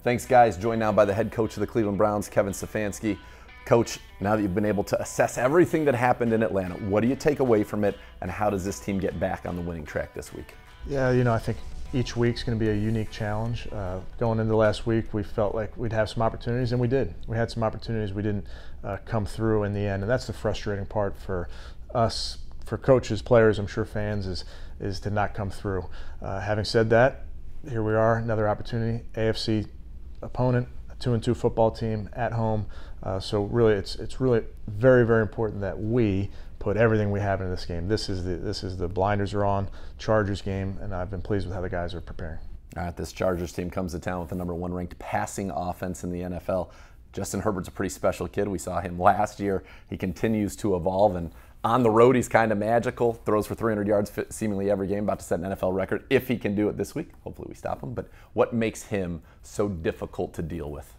Thanks, guys. Joined now by the head coach of the Cleveland Browns, Kevin Stefanski. Coach, now that you've been able to assess everything that happened in Atlanta, what do you take away from it, and how does this team get back on the winning track this week? Yeah, I think each week's going to be a unique challenge. Going into last week, we felt like we'd have some opportunities, and we did. We had some opportunities we didn't come through in the end, and that's the frustrating part for us, for coaches, players, I'm sure fans, is to not come through. Having said that, here we are, another opportunity, AFC opponent, a 2-2 football team at home. So really, it's really very, very important that we put everything we have into this game. This is the blinders are on, Chargers game, and I've been pleased with how the guys are preparing. All right, this Chargers team comes to town with the #1 ranked passing offense in the NFL. Justin Herbert's a pretty special kid. We saw him last year. He continues to evolve, and on the road, he's kind of magical. Throws for 300 yards seemingly every game, about to set an NFL record if he can do it this week. Hopefully we stop him. But what makes him so difficult to deal with?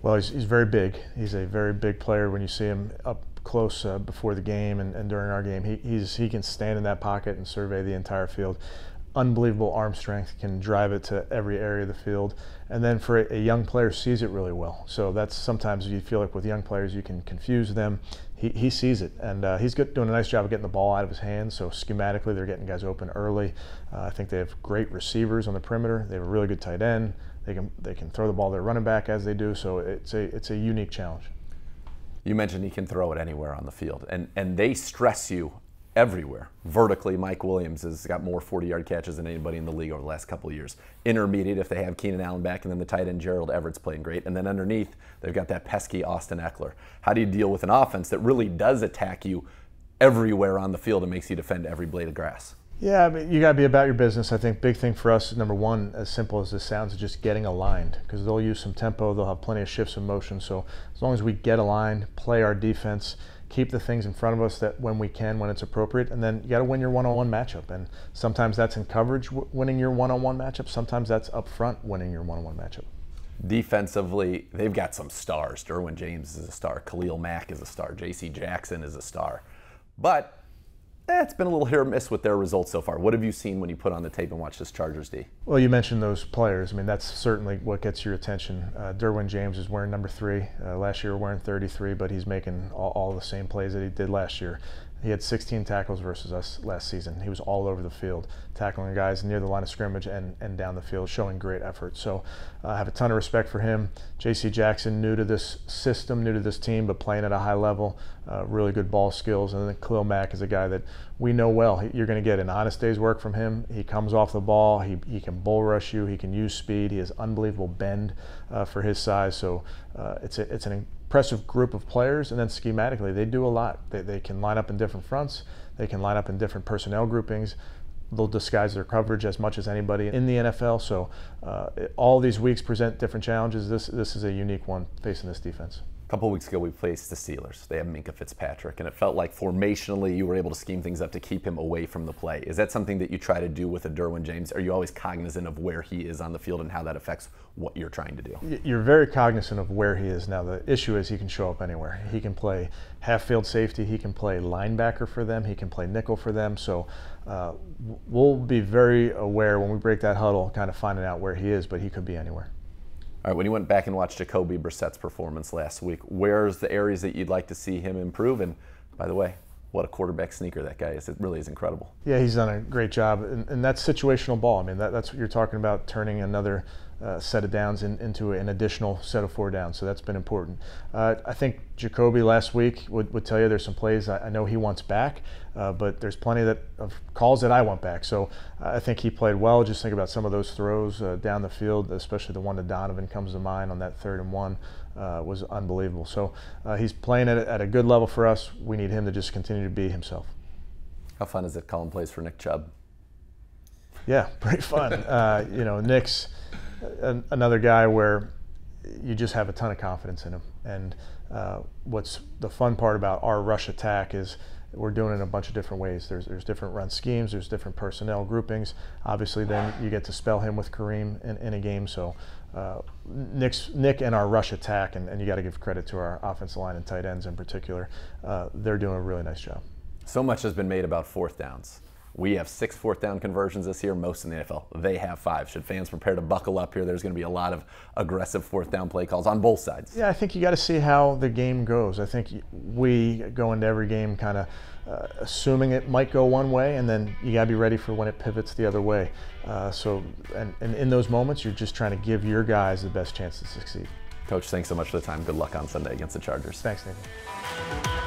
Well, he's very big. He's a very big player. When you see him up close before the game and during our game, he can stand in that pocket and survey the entire field. Unbelievable arm strength, can drive it to every area of the field. And then for a young player, sees it really well. So that's sometimes you feel like with young players you can confuse them. He sees it, and he's doing a nice job of getting the ball out of his hands. So schematically, they're getting guys open early. I think they have great receivers on the perimeter. They have a really good tight end. They can throw the ball to their running back as they do. So it's a unique challenge. You mentioned he can throw it anywhere on the field, and they stress you everywhere. Vertically, Mike Williams has got more 40-yard catches than anybody in the league over the last couple of years. Intermediate, if they have Keenan Allen back, and then the tight end Gerald Everett's playing great. And then underneath, they've got that pesky Austin Eckler. How do you deal with an offense that really does attack you everywhere on the field and makes you defend every blade of grass? Yeah, I mean, you got to be about your business. I think big thing for us, #1, as simple as this sounds, is just getting aligned, because they'll use some tempo, they'll have plenty of shifts in motion. So as long as we get aligned, play our defense, keep the things in front of us that when we can, when it's appropriate, and then you got to win your one-on-one matchup. And sometimes that's in coverage, winning your one-on-one matchup. Sometimes that's up front, winning your one-on-one matchup. Defensively, they've got some stars. Derwin James is a star. Khalil Mack is a star. J.C. Jackson is a star. But it's been a little hit or miss with their results so far. What have you seen when you put on the tape and watch this Chargers D? Well, you mentioned those players. I mean, that's certainly what gets your attention. Derwin James is wearing #3. Last year wearing 33, but he's making all the same plays that he did last year. He had 16 tackles versus us last season. He was all over the field, tackling guys near the line of scrimmage and down the field, showing great effort. So I have a ton of respect for him. J.C. Jackson, new to this system, new to this team, but playing at a high level, really good ball skills. And then Khalil Mack is a guy that we know well. You're going to get an honest day's work from him. He comes off the ball. He can bull rush you. He can use speed. He has unbelievable bend for his size. So it's an impressive group of players, and then schematically they do a lot. They can line up in different fronts, they can line up in different personnel groupings, they'll disguise their coverage as much as anybody in the NFL. So all these weeks present different challenges. This is a unique one facing this defense. A couple of weeks ago, we faced the Steelers. They have Minkah Fitzpatrick, and it felt like formationally you were able to scheme things up to keep him away from the play. Is that something that you try to do with a Derwin James? Are you always cognizant of where he is on the field and how that affects what you're trying to do? You're very cognizant of where he is. Now, the issue is he can show up anywhere. He can play half-field safety. He can play linebacker for them. He can play nickel for them. So we'll be very aware when we break that huddle, kind of finding out where he is, but he could be anywhere. All right, when you went back and watched Jacoby Brissett's performance last week, where's the areas that you'd like to see him improve? And by the way, what a quarterback sneaker that guy is. It really is incredible. Yeah, he's done a great job. And that's situational ball. I mean, that's what you're talking about, turning another set of downs into an additional set of 4 downs. So that's been important. I think Jacoby last week would tell you there's some plays I know he wants back, but there's plenty of calls that I want back. So I think he played well. Just think about some of those throws down the field, especially the one to Donovan comes to mind on that 3rd and 1. Was unbelievable. So he's playing at a good level for us. We need him to just continue to be himself. How fun is it calling plays for Nick Chubb? Yeah, pretty fun. Nick's another guy where you just have a ton of confidence in him. And what's the fun part about our rush attack is we're doing it in a bunch of different ways. There's different run schemes, there's different personnel groupings. Obviously then you get to spell him with Kareem in a game. So Nick and our rush attack, and you got to give credit to our offensive line and tight ends in particular, they're doing a really nice job. So much has been made about 4th downs. We have 6 fourth down conversions this year, most in the NFL. They have 5. Should fans prepare to buckle up here? There's going to be a lot of aggressive fourth down play calls on both sides. Yeah, I think you got to see how the game goes. I think we go into every game kind of assuming it might go one way, and then you got to be ready for when it pivots the other way. And in those moments, you're just trying to give your guys the best chance to succeed. Coach, thanks so much for the time. Good luck on Sunday against the Chargers. Thanks, Nathan.